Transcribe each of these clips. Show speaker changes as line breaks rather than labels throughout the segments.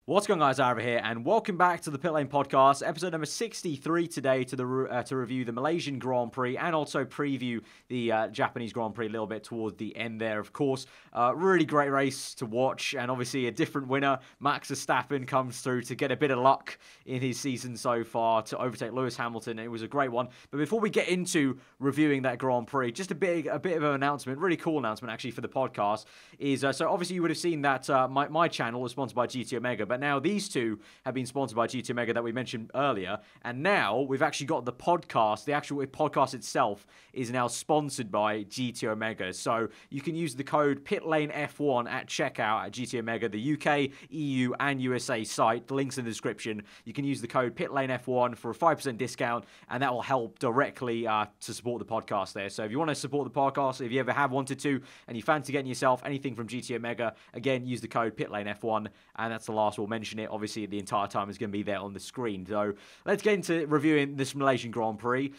What's going on, guys? Aarava here, and welcome back to the Pitlane podcast, episode number 63 today to review the Malaysian Grand Prix and also preview the Japanese Grand Prix a little bit towards the end there, of course. Really great race to watch, and obviously a different winner. Max Verstappen comes through to get a bit of luck in his season so far to overtake Lewis Hamilton. It was a great one. But before we get into reviewing that Grand Prix, just a bit of an announcement, really cool announcement actually for the podcast, is so obviously you would have seen that my channel is sponsored by GT Omega, but now these two have been sponsored by GT Omega that we mentioned earlier, and now we've actually got the podcast. The actual podcast itself is now sponsored by GT Omega, so you can use the code PitlaneF1 at checkout at GT Omega, the UK, EU, and USA site. The link's in the description. You can use the code PitlaneF1 for a 5% discount, and that will help directly to support the podcast there. So if you want to support the podcast, if you ever have wanted to, and you fancy getting yourself anything from GT Omega, again, use the code PitlaneF1, and that's the last we'll mention it. Obviously, the entire time is going to be there on the screen. So let's get into reviewing this Malaysian Grand Prix.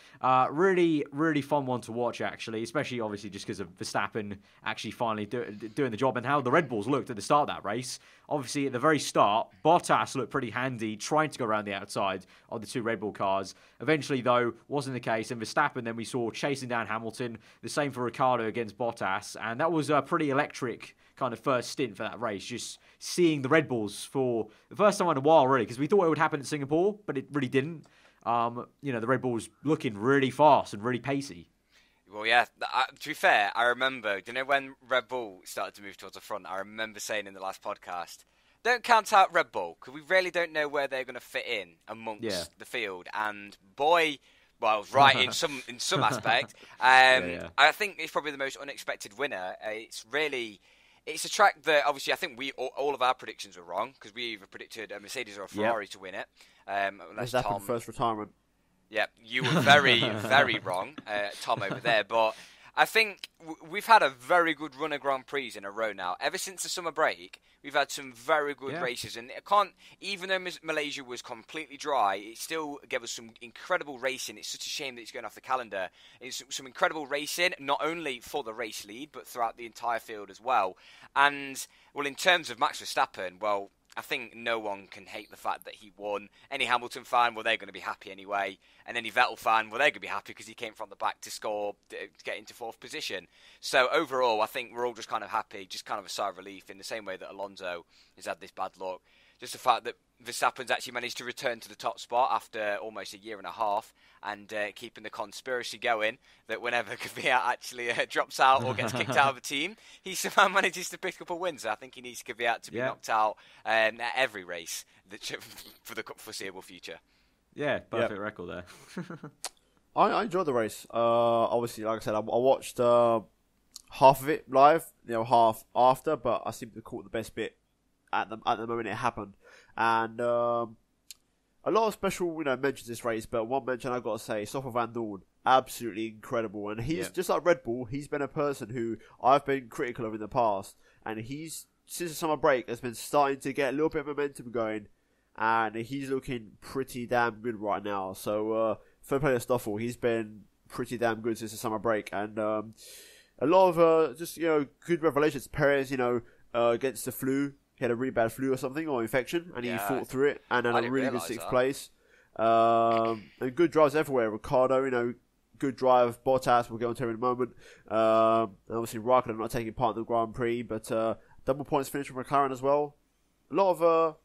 Really, really fun one to watch, actually, especially obviously just because of Verstappen actually finally doing the job and how the Red Bulls looked at the start of that race. Obviously, at the very start, Bottas looked pretty handy trying to go around the outside of the two Red Bull cars. Eventually, though, wasn't the case. And Verstappen, then we saw chasing down Hamilton. The same for Ricciardo against Bottas. And that was a pretty electric kind of first stint for that race, just seeing the Red Bulls for the first time in a while, really, because we thought it would happen at Singapore, but it really didn't. The Red Bulls looking really fast and really pacey.
Well, yeah, to be fair, I remember, when Red Bull started to move towards the front, I remember saying in the last podcast, don't count out Red Bull, because we really don't know where they're going to fit in amongst the field. And boy, well, I was right in some aspect. I think it's probably the most unexpected winner. It's a track that, obviously, I think all of our predictions were wrong, because we either predicted a Mercedes or a Ferrari to win it.
Tom, first retirement.
Yeah, you were very, very wrong, Tom over there. But I think we've had a very good run of Grand Prix in a row now. Ever since the summer break, we've had some very good races. And even though Malaysia was completely dry, it still gave us some incredible racing. It's such a shame that it's going off the calendar. It's some incredible racing, not only for the race lead, but throughout the entire field as well. And, well, in terms of Max Verstappen, well, I think no one can hate the fact that he won. Any Hamilton fan, well, they're going to be happy anyway. And any Vettel fan, well, they're going to be happy because he came from the back to score, to get into fourth position. So overall, I think we're all just kind of happy, just kind of a sigh of relief in the same way that Alonso has had this bad luck. Just the fact that Verstappen's actually managed to return to the top spot after almost a year and a half, and keeping the conspiracy going that whenever Kvyat actually drops out or gets kicked out of a team, he somehow manages to pick up a win. So I think he needs Kvyat to be knocked out at every race for the foreseeable future.
Yeah, perfect record there.
I enjoyed the race. Obviously, like I said, I watched half of it live, half after, but I seem to have caught the best bit at the moment it happened. And a lot of special, mentions this race, but one mention I've got to say, Stoffel Van Dorn, absolutely incredible. And he's just like Red Bull, he's been a person who I've been critical of in the past, and he's, since the summer break, has been starting to get a little bit of momentum going, and he's looking pretty damn good right now. So, fair play to Stoffel, he's been pretty damn good since the summer break, and a lot of good revelations. Perez, against the flu. He had a really bad flu or something, or infection, and he fought through it, and had a really good sixth place. And good drives everywhere. Ricciardo, good drive. Bottas, we'll get on to him in a moment. And obviously, Raikkonen not taking part in the Grand Prix, but double points finish from McLaren as well. A lot of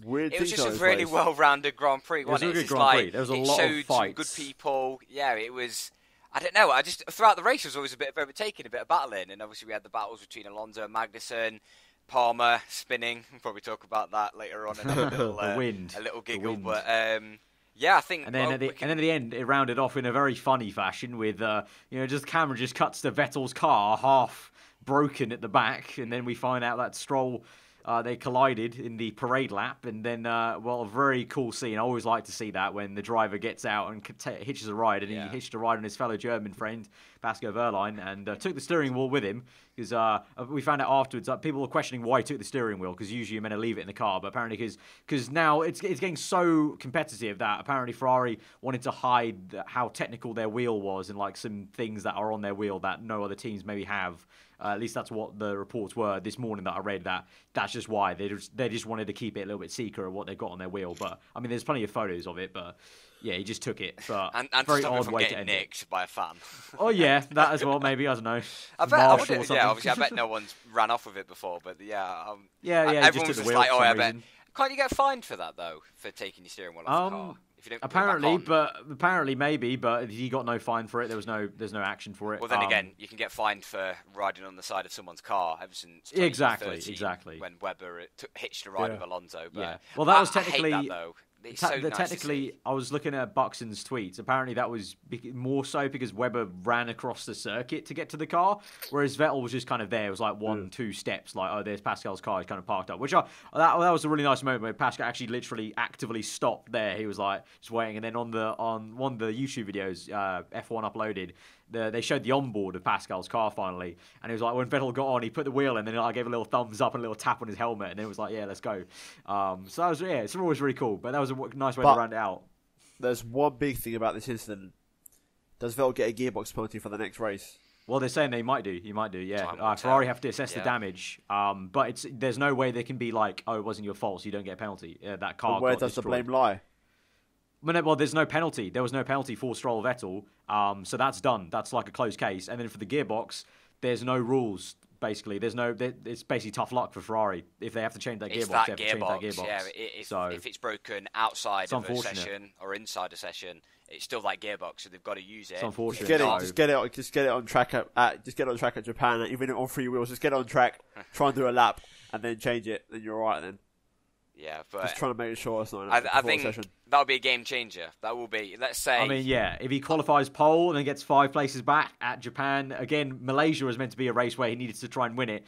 weird things.
It was just a really well-rounded Grand Prix, wasn't it?
It was a good Grand Prix. There was a lot of fights. It showed some
good people. Yeah, it was. I don't know. Throughout the race, there was always a bit of overtaking, a bit of battling, and obviously we had the battles between Alonso and Magnussen. Palmer spinning. We'll probably talk about that later on. And a little giggle, but I think.
And then, at the end, it rounded off in a very funny fashion with, just the camera just cuts to Vettel's car half broken at the back, and then we find out that Stroll. They collided in the parade lap, and then, a very cool scene. I always like to see that when the driver gets out and hitches a ride, and he hitched a ride on his fellow German friend, Pascal Wehrlein, and took the steering wheel with him, because we found out afterwards that people were questioning why he took the steering wheel, because usually you're meant to leave it in the car, but apparently because now it's getting so competitive that apparently Ferrari wanted to hide how technical their wheel was, and like some things that are on their wheel that no other teams maybe have. At least that's what the reports were this morning that I read. That's just why they just wanted to keep it a little bit secret of what they've got on their wheel. But I mean, there's plenty of photos of it. But yeah, he just took it. But
and
very
to stop it
odd
from
way
getting
to end
nicked by a fan.
Oh yeah, that as well. Maybe I don't know.
Obviously, I bet no one's ran off with it before. But everyone was just like, I bet. Can't you get fined for that though, for taking your steering wheel off the car? If you don't
apparently, maybe, but he got no fine for it. There's no action for it.
Well, then again, you can get fined for riding on the side of someone's car ever since
exactly
when Webber hitched a ride with Alonso. But
well, that was technically.
I hate that, though. It's so nice
technically, I was looking at Buxton's tweets. Apparently, that was more so because Webber ran across the circuit to get to the car, whereas Vettel was just kind of there. It was like 1-2 steps, like, oh, there's Pascal's car. He's kind of parked up. That was a really nice moment where Pascal actually literally actively stopped there. He was like just waiting, and then on one of the YouTube videos F1 uploaded, they showed the onboard of Pascal's car finally, and it was like when Vettel got on, he put the wheel in, and then I gave a little thumbs up and a little tap on his helmet, and it was like, yeah, let's go. So that was it's always really cool, but that was a nice way to round it out.
There's one big thing about this incident. Does Vettel get a gearbox penalty for the next race?
Well, they're saying he might do, yeah. Ferrari have to assess the damage, but there's no way they can be like, oh, it wasn't your fault, so you don't get a penalty. That car.
But where does the blame lie?
Well, there's no penalty. There was no penalty for Stroll Vettel, so that's done. That's like a closed case. And then for the gearbox, there's no rules. Basically, it's basically tough luck for Ferrari if they have to change that gearbox. They have to change that gearbox.
Yeah, if it's broken outside of a session or inside a session, it's still that gearbox, so they've got to use it.
It's unfortunate.
Just get it on track at Japan. Even on 3 wheels, just get it on track. Try and do a lap, and then change it. Then you're all right. Then.
Yeah, but
just trying to make sure it's not.
I think that'll be a game changer. That will be. Let's say.
I mean, yeah, if he qualifies pole and then gets 5 places back at Japan again, Malaysia was meant to be a race where he needed to try and win it.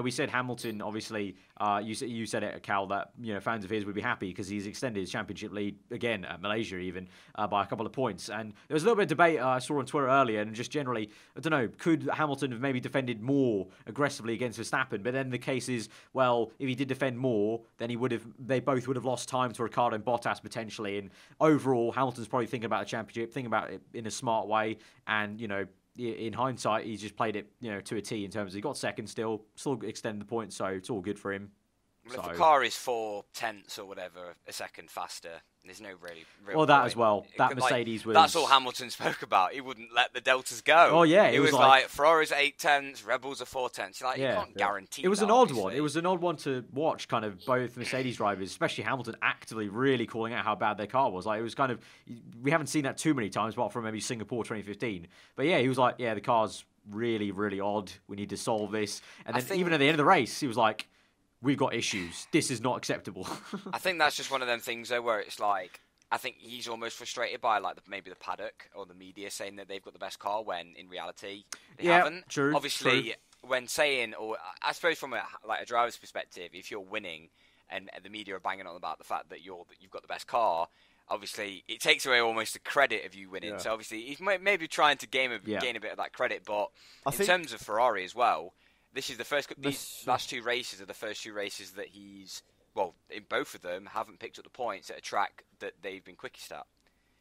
We said Hamilton. Obviously, you said it, Cal, that fans of his would be happy because he's extended his championship lead again at Malaysia even by a couple of points. And there was a little bit of debate I saw on Twitter earlier, and just generally, I don't know, could Hamilton have maybe defended more aggressively against Verstappen? But then the case is, well, if he did defend more, then they both would have lost time to Ricciardo and Bottas potentially. And overall, Hamilton's probably thinking about the championship, thinking about it in a smart way, and in hindsight, he's just played it, to a T in terms of he got second still extended the points, so it's all good for him.
Well, if the car is 4/10 or whatever a second faster, there's no real
well, that
point.
as well. That Mercedes was...
That's all Hamilton spoke about. He wouldn't let the deltas go.
Oh, yeah.
It was like Ferrari's 8/10, Rebels are 4/10. You can't guarantee
it was
that,
an odd
obviously.
one. It was an odd one to watch, kind of both Mercedes drivers, especially Hamilton, actively really calling out how bad their car was. Like, it was kind of... We haven't seen that too many times, apart from maybe Singapore 2015. But yeah, he was like, yeah, the car's really, really odd. We need to solve this. And then even at the end of the race, he was like... We've got issues. This is not acceptable.
I think that's just one of them things, though, where it's like, I think he's almost frustrated by maybe the paddock or the media saying that they've got the best car when in reality they haven't.
True.
Obviously, when saying, or I suppose from a driver's perspective, if you're winning and the media are banging on about the fact that you've got the best car, obviously it takes away almost the credit of you winning. Yeah. So obviously he's maybe trying to gain a bit of that credit, but in terms of Ferrari as well. This is the first. These last 2 races are the first 2 races that in both of them, haven't picked up the points at a track that they've been quickest at.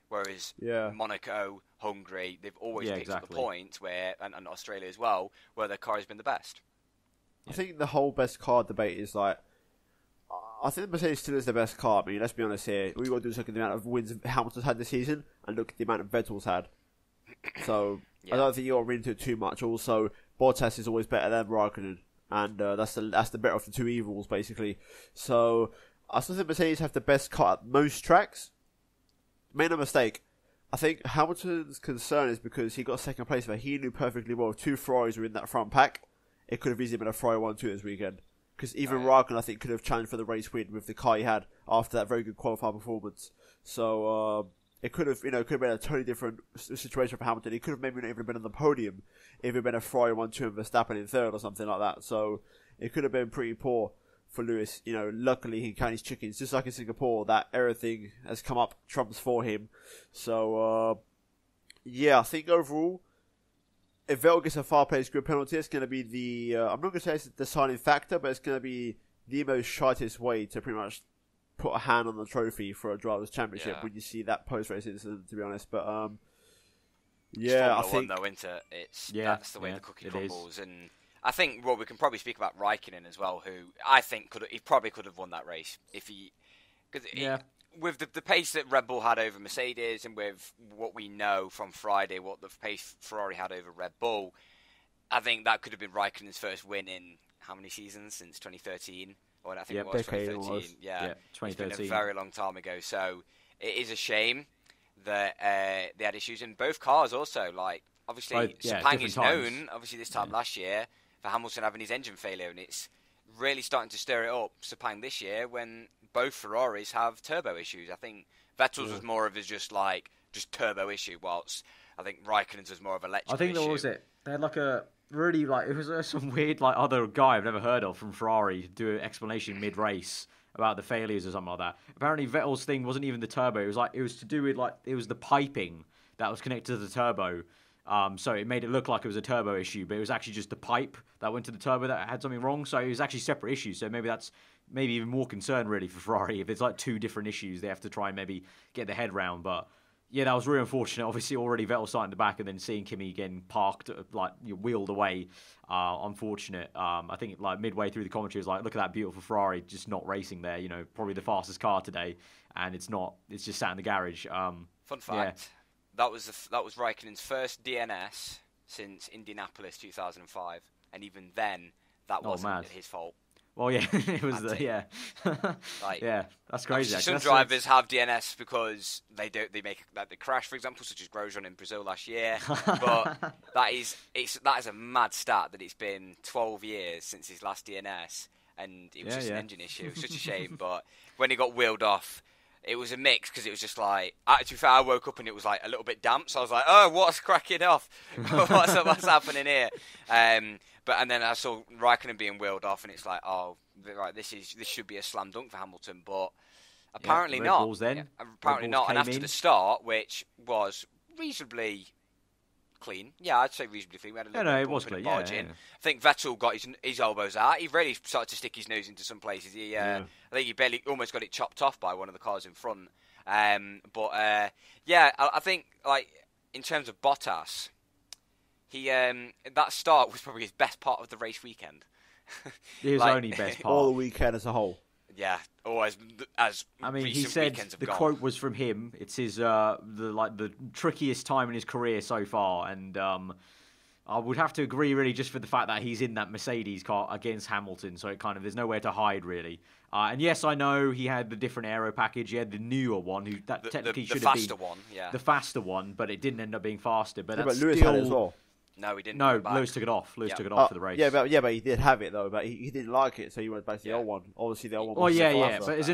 Whereas Monaco, Hungary, they've always picked up the points and Australia as well, where their car has been the best.
I think the whole best car debate is like, I think the Mercedes still is the best car. I mean, let's be honest here. All you got to do is look at the amount of wins Hamilton's had this season and look at the amount of Vettel's had. So I don't think you're into it too much. Also, Bottas is always better than Raikkonen, and that's the better of the 2 evils, basically. So I still think Mercedes have the best car at most tracks. Made no mistake. I think Hamilton's concern is because he got second place, where he knew perfectly well if 2 Ferraris were in that front pack, it could have easily been a Ferrari 1-2 this weekend. Because even Raikkonen, I think, could have challenged for the race win with the car he had after that very good qualifying performance. So it could have been a totally different situation for Hamilton. He could have maybe not even been on the podium if it had been a Ferrari 1-2 and Verstappen in third or something like that. So it could have been pretty poor for Lewis. Luckily he counted his chickens. Just like in Singapore, that error thing has come up trumps for him. So, I think overall, if Vettel gets a far place grid penalty, it's going to be the... I'm not going to say it's the deciding factor, but it's going to be the most shitest way to pretty much put a hand on the trophy for a driver's championship when you see that post-race incident, to be honest. But
I think... Though, isn't it? That's the way the cookie crumbles. And I think we can probably speak about Raikkonen as well, who I think he probably could have won that race if he. With the pace that Red Bull had over Mercedes, and with what we know from Friday, what the pace Ferrari had over Red Bull, I think that could have been Raikkonen's first win in how many seasons since 2013? Or I think it was 2013. Yeah, 2013. It's been a very long time ago. So it is a shame that they had issues in both cars. Also, like obviously Sepang is known. Obviously, this time last year for Hamilton having his engine failure, and it's really starting to stir it up. Sepang this year when both Ferraris have turbo issues. I think Vettel's was more of a just turbo issue, whilst I think Raikkonen's was more of electrical issue.
I think that was it. They had like a really it was some weird other guy I've never heard of from Ferrari do an explanation mid-race about the failures or something like that. Apparently Vettel's thing wasn't even the turbo. It was to do with it was the piping that was connected to the turbo. So it made it look like it was a turbo issue, but it was actually just the pipe that went to the turbo that had something wrong. So it was actually separate issues. So maybe that's even more concern really for Ferrari. If it's like two different issues, they have to try and maybe get their head round. But yeah, that was really unfortunate. Obviously, already Vettel starting the back and then seeing Kimi again parked, wheeled away. Unfortunate. I think midway through the commentary was like, look at that beautiful Ferrari just not racing there. Probably the fastest car today, and it's not. It's just sat in the garage.
Fun fact. That was Raikkonen's first DNS since Indianapolis 2005, and even then, that wasn't his fault.
Well, yeah, it was that's crazy.
Some drivers have DNS because they make the crash, for example, such as Grosjean in Brazil last year. But that is a mad stat that it's been 12 years since his last DNS, and it was an engine issue. It was such a shame. But when he got wheeled off, it was a mix because it was just like, to be fair, I woke up and it was like a little bit damp, so I was like, oh, what's cracking off? what's happening here? And then I saw Raikkonen being wheeled off, and it's like, oh, right, this should be a slam dunk for Hamilton, but apparently not. Apparently not. And after the start, which was reasonably clean, I'd say reasonably clean. We had a little
it was clean.
I think Vettel got his elbows out. He really started to stick his nose into some places. I think he barely almost got it chopped off by one of the cars in front. I think in terms of Bottas, that start was probably his best part of the race weekend.
His only best part.
All the weekend as a whole.
Yeah, always as
he said the quote was from him. It's his the trickiest time in his career so far, and I would have to agree really just for the fact that he's in that Mercedes car against Hamilton, so it kind of there's nowhere to hide really. And yes, I know he had the different aero package. He had the newer one, technically should have been the faster one, but it didn't end up being faster. But that's
Lewis had it as well.
No, he didn't.
No, Lewis took it off. Lewis took it off for the race.
But he did have it though. But he didn't like it, so he went back to the old one. Obviously, the old one. Was
but as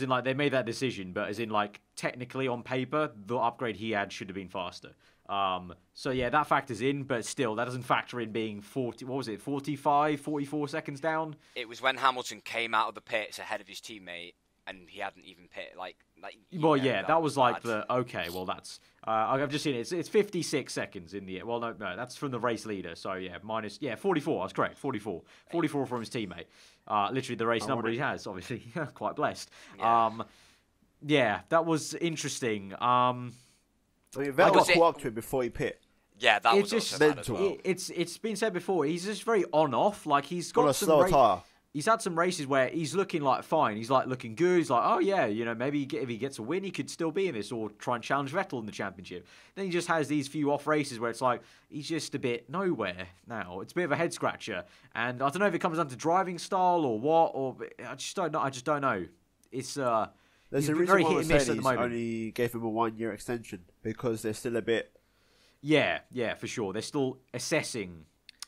in they made that decision, but as in technically on paper, the upgrade he had should have been faster. That factors in, but still, that doesn't factor in being 45, 44 seconds down.
It was when Hamilton came out of the pits ahead of his teammate, and he hadn't even pit.
That was like that's. I've just seen it. It's 56 seconds in the. Well, no, that's from the race leader. So minus 44. I was correct. 44 from his teammate. Literally the race number he has. Obviously, quite blessed. That was interesting.
Vettel got caught up to him before he pit.
Yeah, that was just mental.
It's been said before. He's just very on-off. He's got some
slow tire.
He's had some races where he's looking fine. He's looking good. He's like, oh yeah, maybe if he gets a win, he could still be in this or try and challenge Vettel in the championship. Then he just has these few off races where it's he's just a bit nowhere now. It's a bit of a head scratcher, and I don't know if it comes down to driving style or what. Or I just don't know. It's
there's a reason
very
why
hit and miss at the
Mercedes
moment.
only gave him a 1-year extension because they're still a bit.
Yeah, for sure. They're still assessing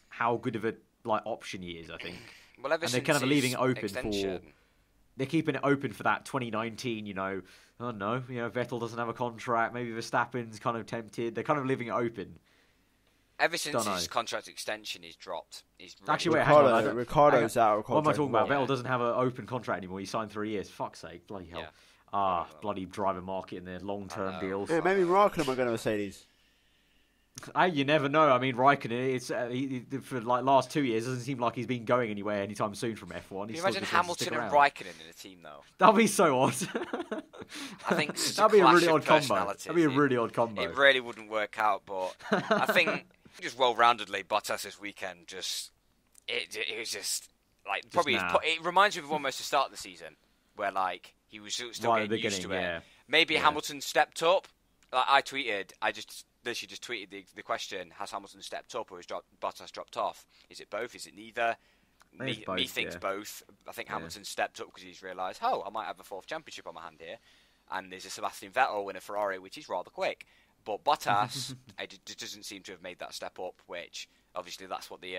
how good of a option he is. I think.
Well,
and they're kind of leaving it open they're keeping it open for that 2019, Vettel doesn't have a contract, maybe Verstappen's kind of tempted. They're kind of leaving it open.
Ever since his contract extension is dropped.
Actually, hang on. Ricardo's out of contract.
What am I talking about? Vettel doesn't have an open contract anymore. He signed 3 years. Fuck's sake. Bloody hell. Yeah. Bloody driver market and their long-term deals.
Yeah, maybe Raikkonen might go to Mercedes.
You never know. I mean, Raikkonen, for last 2 years, doesn't seem like he's been going anywhere anytime soon from F1.
Can you imagine Hamilton and Raikkonen in a team, though?
That'd be so odd.
I think
that'd be a really odd combo. That'd be a really odd combo.
It really wouldn't work out, but I think just well-roundedly, Bottas this weekend just it was just like probably it reminds me of almost the start of the season where like he was still getting used to it.
Yeah.
Maybe Hamilton stepped up. Like I literally just tweeted the question: has Hamilton stepped up or has Bottas dropped off? Is it both? Is it neither? Me thinks both. I think Hamilton stepped up because he's realised, I might have a 4th championship on my hand here, and there's a Sebastian Vettel in a Ferrari which is rather quick. But Bottas, it doesn't seem to have made that step up, which obviously that's what the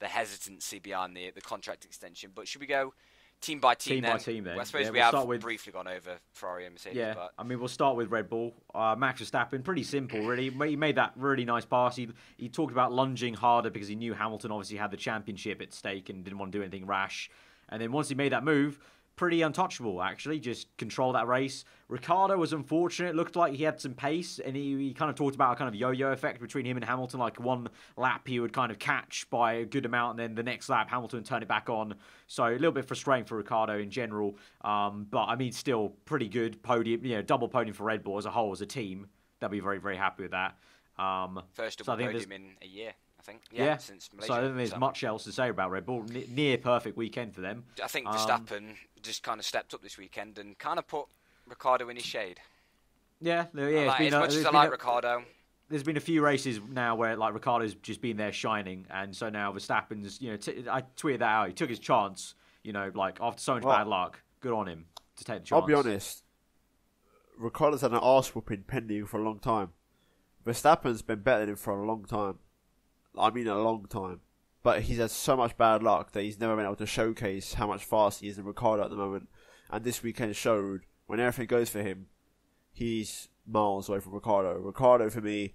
hesitancy behind the contract extension. But should we go team by team then? Well, I suppose we have briefly gone over Ferrari and Mercedes.
Yeah,
but...
I mean, we'll start with Red Bull. Max Verstappen, pretty simple, really. He made that really nice pass. He talked about lunging harder because he knew Hamilton obviously had the championship at stake and didn't want to do anything rash. And then once he made that move, pretty untouchable, actually. Just control that race. Ricciardo was unfortunate. It looked like he had some pace, and he kind of talked about a kind of yo-yo effect between him and Hamilton. Like one lap he would kind of catch by a good amount, and then the next lap Hamilton would turn it back on. So a little bit frustrating for Ricciardo in general. But I mean, still pretty good podium. Double podium for Red Bull as a whole, as a team. They'll be very, very happy with that.
First double podium in a year. I think.
Yeah.
Since Malaysia.
So I don't think there's much else to say about Red Bull. Near perfect weekend for them.
I think Verstappen just kind of stepped up this weekend and kind of put Ricciardo in his shade.
Yeah.
As much as I like Ricciardo.
There's been a few races now where like Ricciardo's just been there shining, and so now Verstappen's. I tweeted that out. He took his chance. Like after so much bad luck, good on him to take the chance.
I'll be honest. Ricciardo's had an arse whooping pending for a long time. Verstappen's been better than him for a long time. I mean a long time. But he's had so much bad luck that he's never been able to showcase how much faster he is than Ricciardo at the moment. And this weekend showed, when everything goes for him, he's miles away from Ricciardo. Ricciardo, for me,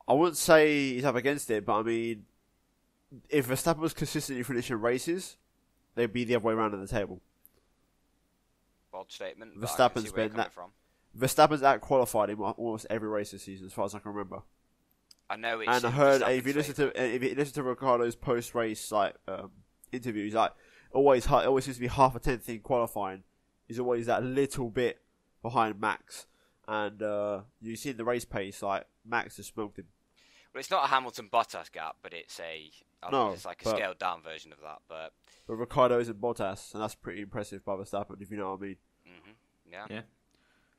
I wouldn't say he's up against it, but I mean, if Verstappen was consistently finishing races, they'd be the other way around in the table.
Bold statement.
Verstappen's Verstappen's out-qualified in almost every race this season, as far as I can remember.
I know it's.
And I heard if you listen to Ricciardo's post-race interviews, it always seems to be half a tenth in qualifying. He's always that little bit behind Max, and you see in the race pace, like Max has smoked him.
Well, it's not a Hamilton-Bottas gap, but it's it's like a scaled down version of that. But
Ricciardo's and Bottas, and that's pretty impressive by Verstappen, if you know what I mean.
Mm-hmm. Yeah.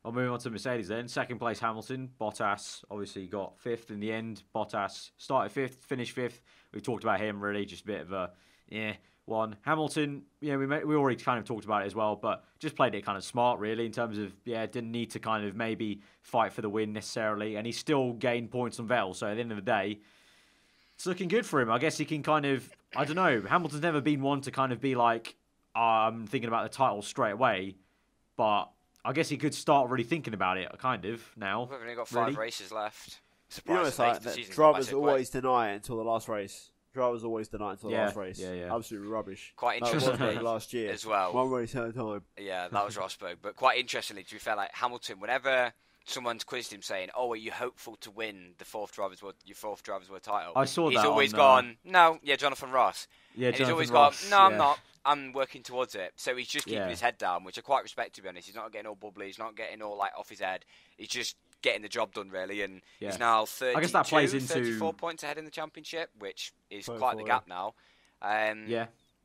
I'll move on to Mercedes then. Second place Hamilton. Bottas obviously got 5th in the end. Bottas started 5th, finished 5th. We've talked about him really, just a bit of a one. Hamilton, we already kind of talked about it as well, but just played it kind of smart really in terms of didn't need to kind of maybe fight for the win necessarily, and he still gained points on Vettel. So at the end of the day, it's looking good for him. I guess he can kind of, I don't know. Hamilton's never been one to kind of be like, I'm thinking about the title straight away, but I guess he could start really thinking about it, kind of, now.
We've only got 5 races left.
It's like drivers always deny it until the last race. Drivers always deny it until the last race.
Yeah.
Absolutely rubbish.
Quite interestingly,
last year
as well.
1 race at a time.
Yeah, that was Rosberg. But quite interestingly, to be fair, like Hamilton, whenever someone's quizzed him saying, are you hopeful to win your fourth Drivers' World title?
I saw that.
He's always gone, no, Jonathan Ross.
Yeah,
and
Jonathan
he's always
Ross,
gone, no, I'm not. I'm working towards it. So he's just keeping his head down, which I quite respect, to be honest. He's not getting all bubbly. He's not getting all off his head. He's just getting the job done, really. And he's now 34 points ahead in the championship, which is quite the gap now.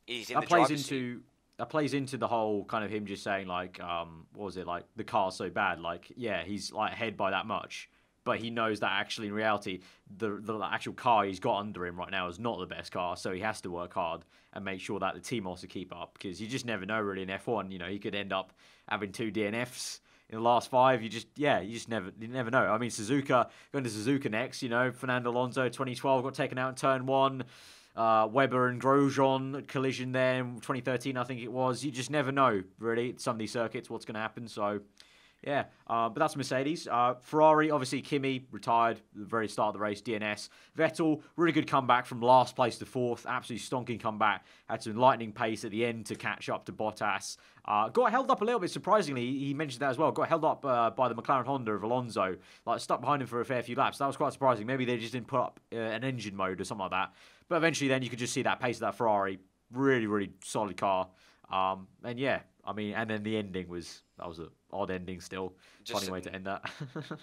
He's in the driver's seat.
That plays into the whole kind of him just saying, like, what was it, like, the car's so bad. Like, he's, like, ahead by that much. But he knows that actually, in reality, the actual car he's got under him right now is not the best car, so he has to work hard and make sure that the team also keep up, because you just never know, really, in F1. He could end up having 2 DNFs in the last 5. You never know. I mean, going to Suzuka next, Fernando Alonso, 2012, got taken out in turn 1. Webber and Grosjean collision there in 2013, I think it was. You just never know, really, some of these circuits, what's going to happen, so... Yeah, but that's Mercedes. Ferrari, obviously, Kimi retired at the very start of the race, DNS. Vettel, really good comeback from last place to 4th. Absolutely stonking comeback. Had some lightning pace at the end to catch up to Bottas. Got held up a little bit, surprisingly. He mentioned that as well. Got held up by the McLaren Honda of Alonso. Stuck behind him for a fair few laps. That was quite surprising. Maybe they just didn't put up an engine mode or something like that. But eventually then you could just see that pace of that Ferrari. Really, really solid car. And then the ending was an odd ending still. Funny way to end that.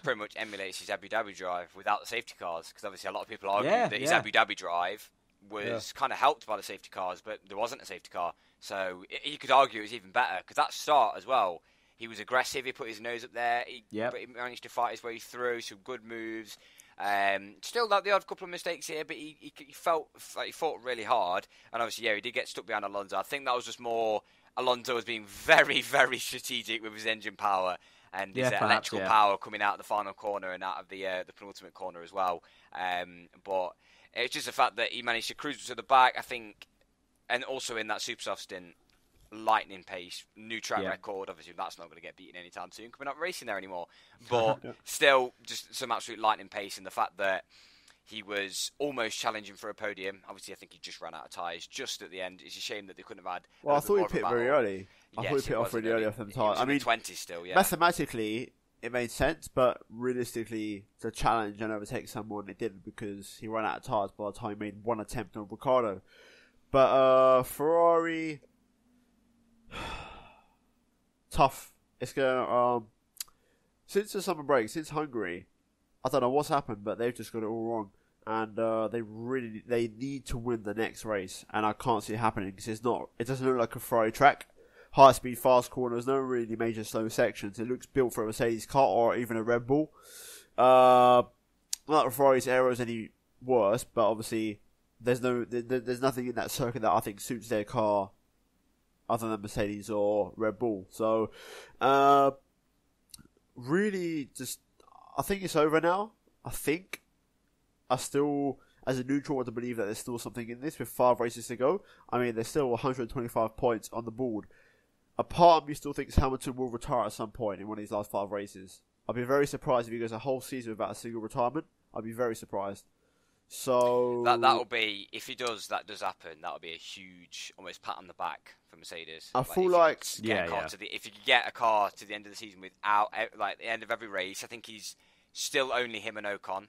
Pretty much emulates his Abu Dhabi drive without the safety cars, because obviously a lot of people argue that his Abu Dhabi drive was kind of helped by the safety cars, but there wasn't a safety car. So you could argue it was even better, because that start as well, he was aggressive, he put his nose up there, he managed to fight his way through, some good moves. Still like the odd couple of mistakes here, but he felt like he fought really hard, and obviously he did get stuck behind Alonso. I think that was just more Alonso was being very, very strategic with his engine power and his electrical power coming out of the final corner and out of the penultimate corner as well. But it's just the fact that he managed to cruise to the back, I think, and also in that super soft stint, lightning pace, new track record. Obviously, that's not going to get beaten anytime soon because we're not racing there anymore. But still, just some absolute lightning pace, and the fact that he was almost challenging for a podium. Obviously, I think he just ran out of tyres just at the end. It's a shame that they couldn't have had.
Well, I thought he pit very early. I thought he pit off really early off them tyres. I mean,
20s still. Yeah.
Mathematically, it made sense, but realistically, to challenge and overtake someone, it didn't, because he ran out of tyres by the time he made one attempt on Ricciardo. But Ferrari, tough. It's going since the summer break, since Hungary, I don't know what's happened, but they've just got it all wrong, and they need to win the next race, and I can't see it happening because it doesn't look like a Ferrari track. High speed, fast corners, no really major slow sections. It looks built for a Mercedes car or even a Red Bull. Not that Ferrari's aero is any worse, but obviously there's nothing in that circuit that I think suits their car other than Mercedes or Red Bull. So, really, I think it's over now. I still, as a neutral, want to believe that there's still something in this with 5 races to go. I mean, there's still 125 points on the board. A part of me still thinks Hamilton will retire at some point in one of these last 5 races. I'd be very surprised if he goes a whole season without a single retirement. I'd be very surprised. So
that'll be, if he does, that does happen. That'll be a huge, almost pat on the back for Mercedes.
I feel like
if you could get a car to the end of the season without the end of every race, I think he's still only him and Ocon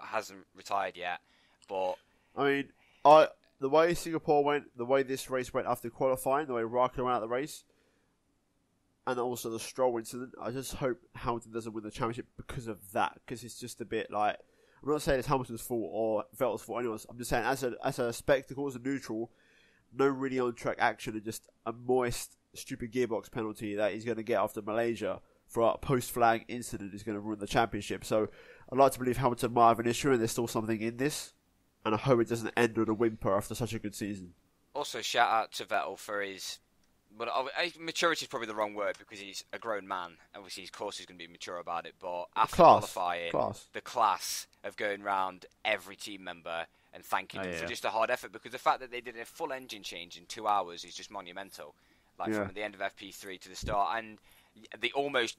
hasn't retired yet. But
I mean, the way Singapore went, the way this race went after qualifying, the way Raikkonen went out the race, and also the Stroll incident, I just hope Hamilton doesn't win the championship because of that. Because it's just a bit like, I'm not saying it's Hamilton's fault or Vettel's fault, anyone's. I'm just saying as a spectacle, as a neutral, no really on track action, and just a moist, stupid gearbox penalty that he's going to get after Malaysia for a post-flag incident is going to ruin the championship. So I'd like to believe Hamilton might have an issue and there's still something in this, and I hope it doesn't end with a whimper after such a good season.
Also, shout out to Vettel for his... But maturity is probably the wrong word because he's a grown man. Obviously, of course, he's going to be mature about it. But after qualifying, the class of going round every team member and thanking them for just a hard effort, because the fact that they did a full engine change in 2 hours is just monumental. From the end of FP3 to the start, and they almost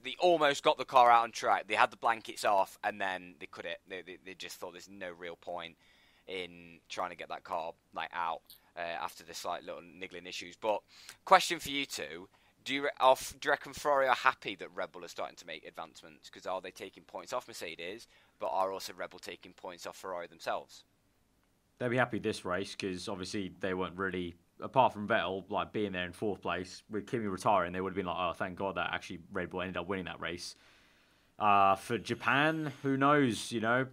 got the car out on track. They had the blankets off, and then they couldn't. They just thought there's no real point in trying to get that car out. After the slight little niggling issues. But question for you two, do you reckon Ferrari are happy that Red Bull are starting to make advancements? Because are they taking points off Mercedes, but are also Red Bull taking points off Ferrari themselves?
They'll be happy this race because obviously they weren't really, apart from Vettel, being there in 4th place, with Kimi retiring, they would have been like, oh, thank God that actually Red Bull ended up winning that race. For Japan, who knows, I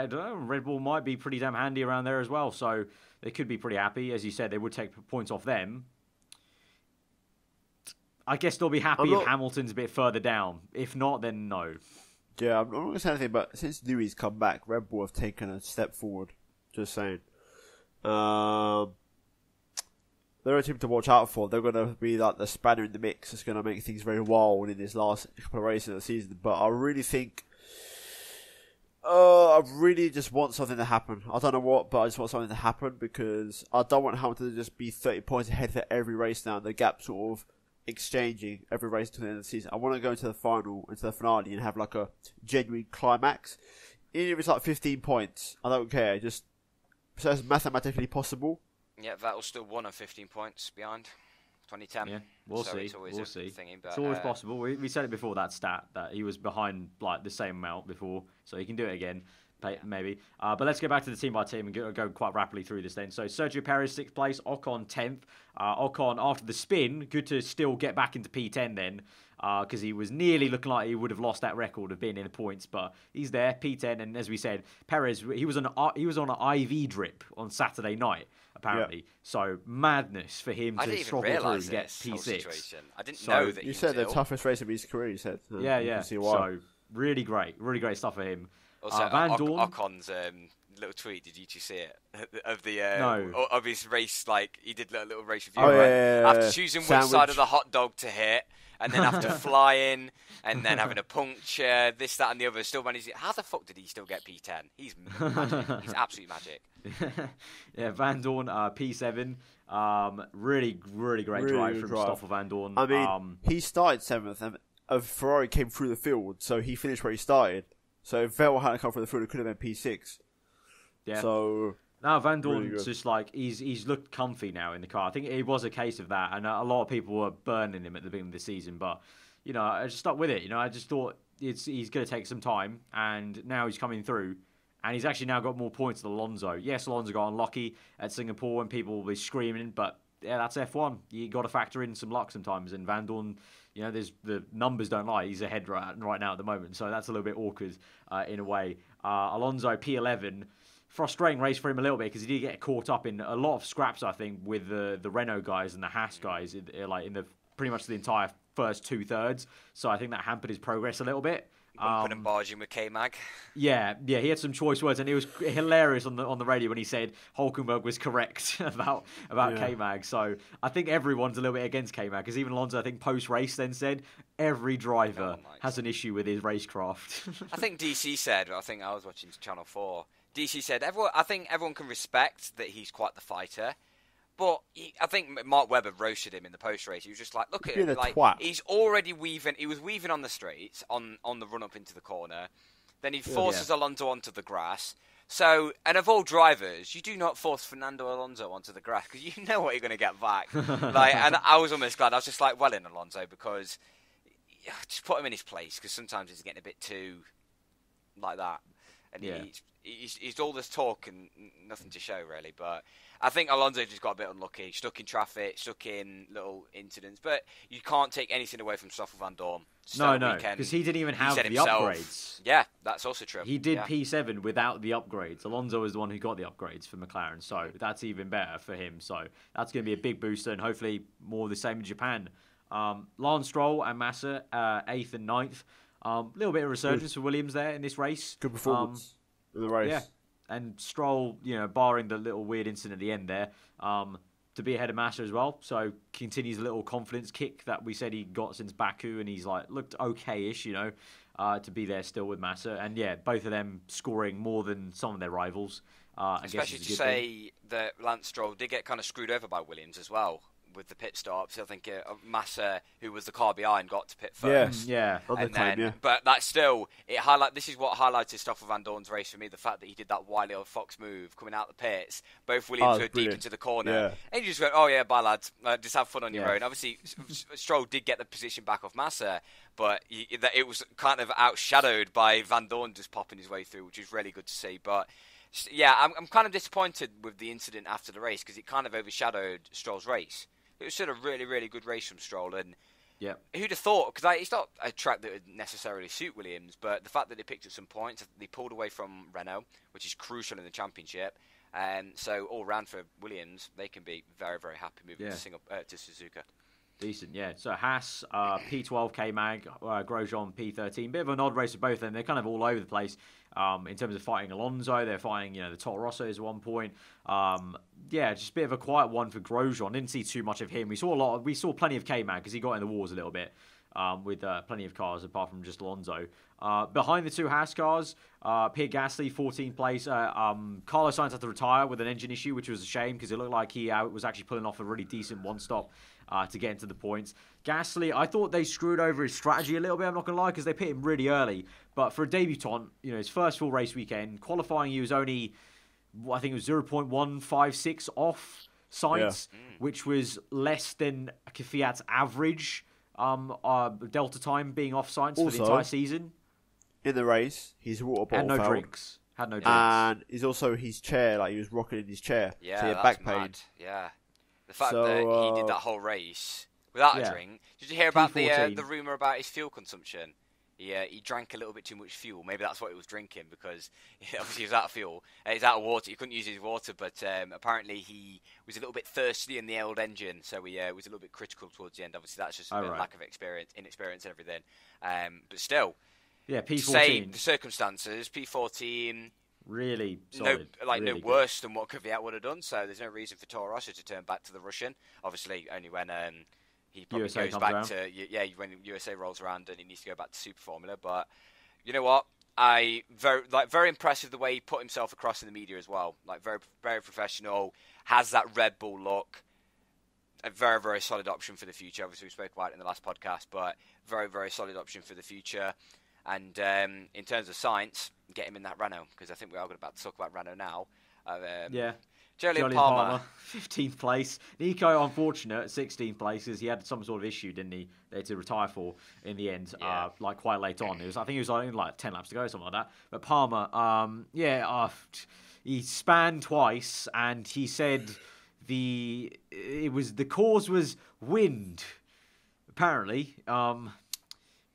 don't know, Red Bull might be pretty damn handy around there as well, so they could be pretty happy. As you said, they would take points off them. I guess they'll be happy if Hamilton's a bit further down. If not, then no.
Yeah, I'm not going to say anything, but since Newey's come back, Red Bull have taken a step forward. Just saying. They're a team to watch out for. They're going to be like the spanner in the mix. It's going to make things very wild in this last couple of races of the season. But I really think... I really just want something to happen. I don't know what, but I just want something to happen because I don't want Hamilton to just be 30 points ahead for every race now. The gap sort of exchanging every race to the end of the season. I want to go into the final, into the finale, and have a genuine climax. Even if it's 15 points, I don't care. Just so it's mathematically possible.
Yeah, Vettel's still 1 on 15 points behind 2010.
Yeah, we'll see. It's always possible. We said it before, that stat, that he was behind the same amount before, so he can do it again. maybe. But let's get back to the team by team and go quite rapidly through this then. So Sergio Perez, 6th place. Ocon, 10th. Ocon, after the spin, good to still get back into P10 then, because he was nearly looking like he would have lost that record of being in the points. But he's there, P10. And as we said, Perez, he was on an IV drip on Saturday night, apparently. Yeah. So madness for him to struggle through and get P6.
I didn't know that
you said the toughest race of his career, you said.
Yeah. So really great stuff for him.
Also,
Van Dorn,
Ocon's little tweet, did you see it? Of the of his race, like he did a little race review. After choosing which side of the hot dog to hit, and then after flying, and then having a puncture, this, that, and the other, still managed. How the fuck did he still get P10? He's magic. He's absolute magic.
Yeah, Van Dorn, P7. Really great drive from Stoffel Van Dorn.
I mean, he started 7th, and a Ferrari came through the field, so he finished where he started. So if Vettel hadn't come through the field, it could have been P6.
Yeah.
So
now Van Dorn's really just like he's looked comfy now in the car. I think it was a case of that, and a lot of people were burning him at the beginning of the season. But I just stuck with it. I just thought he's going to take some time, and now he's coming through, and he's actually now got more points than Alonso. Yes, Alonso got unlucky at Singapore, and people will be screaming, but yeah, that's F1. You got to factor in some luck sometimes, and Van Dorn. There's the numbers don't lie. He's ahead right now at the moment, so that's a little bit awkward in a way. Alonso P11, frustrating race for him a little bit because he did get caught up in a lot of scraps, I think, with the Renault guys and the Haas guys, in the pretty much the entire first 2/3. So I think that hampered his progress a little bit.
Bumping and barging with K-Mag.
Yeah, he had some choice words, and it was hilarious on the radio when he said Hulkenberg was correct about K-Mag. So I think everyone's a little bit against K-Mag, because even Alonso, I think post-race then said, every driver has an issue with his racecraft.
I think DC said, I think I was watching Channel 4, DC said, I think everyone can respect that he's quite the fighter. But I think Mark Webber roasted him in the post-race. He was just like, look at him. Like, he's already weaving. He was weaving on the straights, on the run-up into the corner. Then he forces Alonso onto the grass. So, and of all drivers, you do not force Fernando Alonso onto the grass because you know what you're going to get back. And I was almost glad. I was just like, well in Alonso, because just put him in his place, because sometimes he's getting a bit too like that. And he's all this talk and nothing to show, really. But I think Alonso just got a bit unlucky, stuck in traffic, stuck in little incidents. But you can't take anything away from Stoffel Van Dorn.
No, because he didn't even have the upgrades.
Yeah, that's also true.
He did P7 without the upgrades. Alonso was the one who got the upgrades for McLaren, so that's even better for him. So that's going to be a big booster, and hopefully more of the same in Japan. Lance Stroll and Massa, 8th and 9th. A little bit of resurgence for Williams there in this race.
Good performance in the race.
Yeah. And Stroll, barring the little weird incident at the end there, to be ahead of Massa as well. So continues a little confidence kick that we said he got since Baku, and he's looked okay-ish, to be there still with Massa. And yeah, both of them scoring more than some of their rivals.
Especially to say that Lance Stroll did get kind of screwed over by Williams as well with the pit stops. I think Massa, who was the car behind, got to pit first. But that's still this is what highlighted Stoffel Van Dorn's race for me. The fact that he did that wily old fox move coming out the pits. Both Williams were deep into the corner, and you just went, "Oh yeah, bye lads, just have fun on your own." Obviously, Stroll did get the position back off Massa, but it was kind of outshadowed by Van Dorn just popping his way through, which is really good to see. But yeah, I'm kind of disappointed with the incident after the race because it kind of overshadowed Stroll's race. It was still a really, really good race from Stroll, and who'd have thought? Because it's not a track that would necessarily suit Williams, but the fact that they picked up some points, they pulled away from Renault, which is crucial in the championship, and so all round for Williams, they can be very, very happy moving to Suzuka.
Decent, yeah. So Haas, P12, K-Mag, Grosjean, P13. Bit of an odd race for both of them. They're kind of all over the place in terms of fighting Alonso. They're fighting, the Toro Rosso at one point. Just a bit of a quiet one for Grosjean. Didn't see too much of him. We saw plenty of K-Mag because he got in the wars a little bit with plenty of cars apart from just Alonso. Behind the two Haas cars, Pierre Gasly, 14th place. Carlos Sainz had to retire with an engine issue, which was a shame because it looked like he was actually pulling off a really decent one-stop to get into the points. Gasly, I thought they screwed over his strategy a little bit, I'm not going to lie, because they pit him really early. But for a debutant, his first full race weekend, qualifying he was only, I think it was 0.156 off Sainz, which was less than Kvyat's average Delta time being off Sainz for the entire season.
In the race, he's water bottle
and no
fouled.
drinks. Had no drinks.
And he's also his chair, like he was rocking in his chair.
Yeah,
so he had
that's
back pain.
mad. Yeah. The fact that he did that whole race without a drink. Did you hear about the rumour about his fuel consumption? He drank a little bit too much fuel. Maybe that's what he was drinking because obviously he was out of fuel. He's out of water. He couldn't use his water, but apparently he was a little bit thirsty in the old engine, so he was a little bit critical towards the end. Obviously, that's just a lack of inexperience and everything. But still,
P14.
Say the circumstances, P14.
Really solid.
No worse than what Kvyat would have done. So there's no reason for Toro Rosso to turn back to the Russian. Obviously, only when he probably goes back to when USA rolls around and he needs to go back to Super Formula. But you know what? Very impressed with the way he put himself across in the media as well. Like very very professional. Has that Red Bull look. A very very solid option for the future. Obviously we spoke about it in the last podcast, but very very solid option for the future. And in terms of science, get him in that Renault because I think we are about to talk about Renault now. Jolyon Palmer,
15th place. Nico, unfortunate, 16th place because he had some sort of issue, didn't he? They had to retire for in the end, quite late on. I think it was only 10 laps to go, something like that. But Palmer, he spanned twice, and he said the cause was wind, apparently,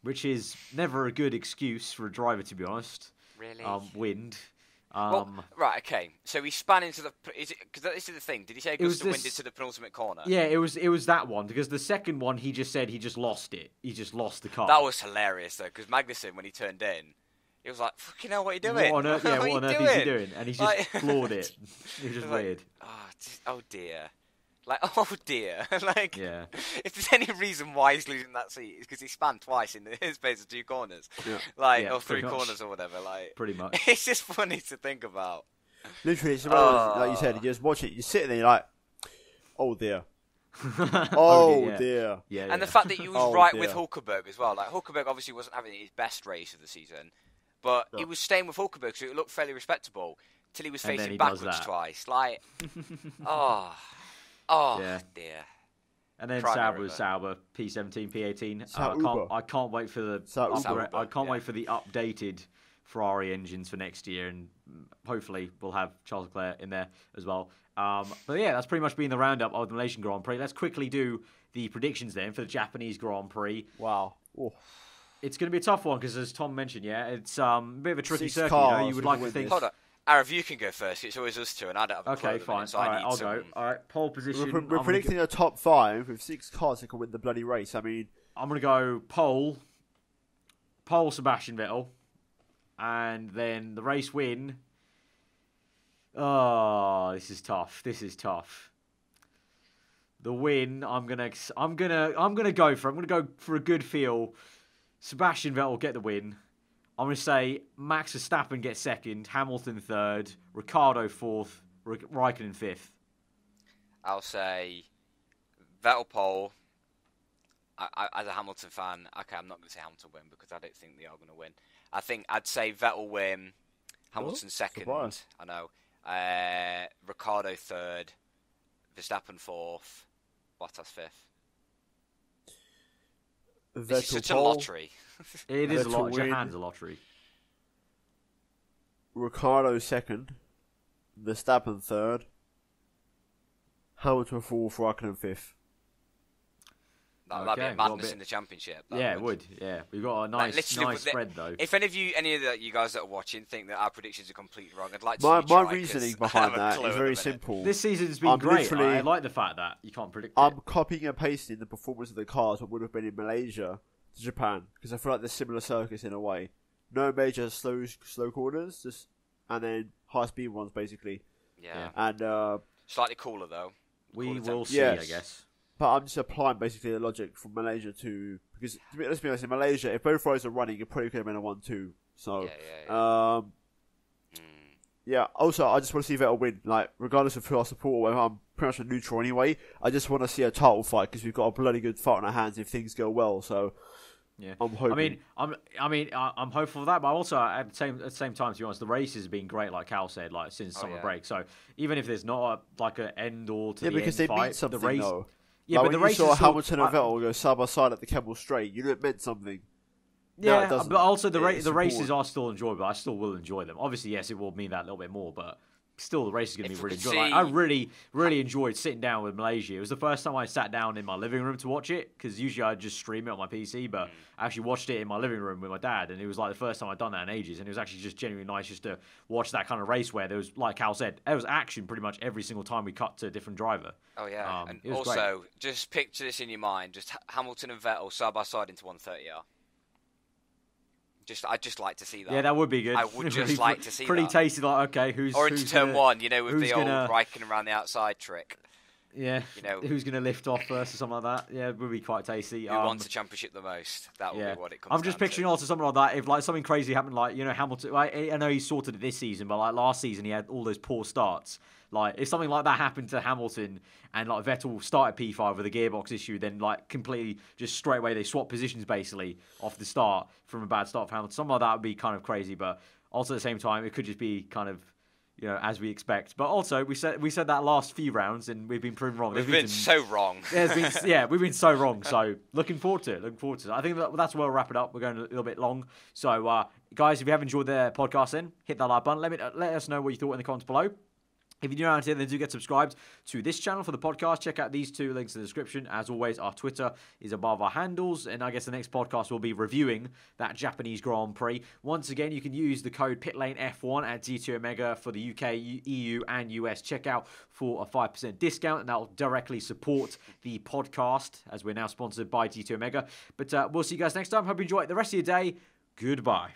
which is never a good excuse for a driver, to be honest.
Really?
Wind.
Right, okay. So he span into the... Because this is the thing. Did he say it was the wind into the penultimate corner?
Yeah, it was that one. Because the second one, he just said he just lost it. He just lost the car.
That was hilarious, though. Because Magnussen, when he turned in, he was like, fucking hell, what are you doing?
What on earth, what on earth is he doing? And he's just floored it. It was just weird.
Oh, dear. Oh dear. If there's any reason why he's losing that seat, it's because he spanned twice in the space of 2 corners. Yeah. Or 3 corners or whatever.
Pretty much.
It's just funny to think about.
Literally, it's like you said, you just watch it, you're sitting there, you're like, oh dear. Oh dear.
Yeah, and the fact that he was with Hulkenberg as well. Like, Hulkenberg obviously wasn't having his best race of the season, but he was staying with Hulkenberg, so it looked fairly respectable, till he was facing backwards twice. Oh dear.
And then Sauber, P17, P18. I can't wait for the wait for the updated Ferrari engines for next year, and hopefully we'll have Charles Leclerc in there as well. But yeah, that's pretty much been the roundup of the Malaysian Grand Prix. Let's quickly do the predictions then for the Japanese Grand Prix.
Wow. Ooh.
It's going to be a tough one because, as Tom mentioned, it's a bit of a tricky circuit. You would like to think.
Hold on. Arav, you can go first. It's always us two, and I don't have a clue.
Okay, fine. So I'll go. All right, pole position.
We're predicting a top 5 with 6 cars that can win the bloody race. I mean,
I'm going to go pole, Sebastian Vettel, and then the race win. Oh, this is tough. The win, I'm gonna go for. I'm gonna go for a good feel. Sebastian Vettel get the win. I'm going to say Max Verstappen gets second, Hamilton third, Ricciardo fourth, Raikkonen fifth.
I'll say Vettel pole. As a Hamilton fan, okay, I'm not going to say Hamilton win because I don't think they are going to win. I think I'd say Vettel win, Hamilton second.
Surprise.
I know. Ricciardo third, Verstappen fourth, Bottas fifth. This is such a lottery.
It is a lottery. Japan's a lottery.
Ricciardo second, Verstappen third, Hamilton fourth, Raikkonen fifth.
That'd be a madness in the championship.
It would. Yeah, we've got a nice spread though.
If any of you guys that are watching think that our predictions are completely wrong, I'd like to.
My reasoning behind that is very simple.
This season's been great. I like the fact that you can't predict.
I'm copying and pasting the performance of the cars that would have been in Malaysia to Japan because I feel like they're similar circuits in a way. No major slow corners, and then high speed ones basically.
Yeah.
And
slightly cooler though.
We will see, I guess.
But I'm just applying basically the logic from Malaysia to because let's be honest, in Malaysia, if both rows are running, it probably could have been a 1-2. So, Also, I just want to see Vettel win. Like, regardless of who I support, or I'm pretty much a neutral anyway. I just want to see a title fight because we've got a bloody good fight on our hands if things go well. So,
yeah,
I'm hoping.
I'm hopeful for that, but also at the same time, to be honest, the race has been great, like Cal said, like since summer break. So even if there's not an end all to the end
because they
fight,
mean something,
the race.
though.
Yeah,
like
but the
when
race
you saw Hamilton and Vettel go side by side at the Kemmel Straight, you know it meant something.
Yeah,
it doesn't.
but also the
It's
races
important.
are still enjoyable. I still will enjoy them. Obviously, yes, it will mean that a little bit more, but still, the race is going to
If
be
we
really
could
enjoyable.
see-
I really enjoyed sitting down with Malaysia. It was the first time I sat down in my living room to watch it, because usually I just stream it on my PC, but I actually watched it in my living room with my dad, and it was like the first time I'd done that in ages, and it was actually just genuinely nice just to watch that kind of race where there was, like Cal said, there was action pretty much every single time we cut to a different driver.
Oh yeah, and
it was
also just picture this in your mind: just Hamilton and Vettel side by side into 130R. I'd just like to see that.
Yeah, that would be good.
I would just like to see
pretty
that.
tasty. Like, okay,
Or into turn one, with the old Raikkonen around the outside trick.
Yeah, who's going to lift off first or something like that? Yeah, it would be quite tasty.
Who wants a championship the most? That would be what it comes
I'm just
down
picturing
to.
also something like that. If like something crazy happened, like Hamilton. I know he sorted it this season, but like last season he had all those poor starts. Like if something like that happened to Hamilton and like Vettel started P5 with a gearbox issue, then like completely just straight away they swap positions basically off the start from a bad start for Hamilton. Something like that would be kind of crazy, but also at the same time it could just be kind of, as we expect. But also, we said that last few rounds, and we've been proven wrong.
We've been so wrong.
We've been so wrong. So looking forward to it. I think that's where we'll wrap it up. We're going a little bit long. So, guys, if you have enjoyed the podcast, then hit that like button. Let us know what you thought in the comments below. If you're new around here, then do get subscribed to this channel for the podcast. Check out these two links in the description. As always, our Twitter is above our handles. And I guess the next podcast will be reviewing that Japanese Grand Prix. Once again, you can use the code PitlaneF1 at GT Omega for the UK, EU, and US checkout for a 5% discount. And that will directly support the podcast, as we're now sponsored by GT Omega. But we'll see you guys next time. Hope you enjoy the rest of your day. Goodbye.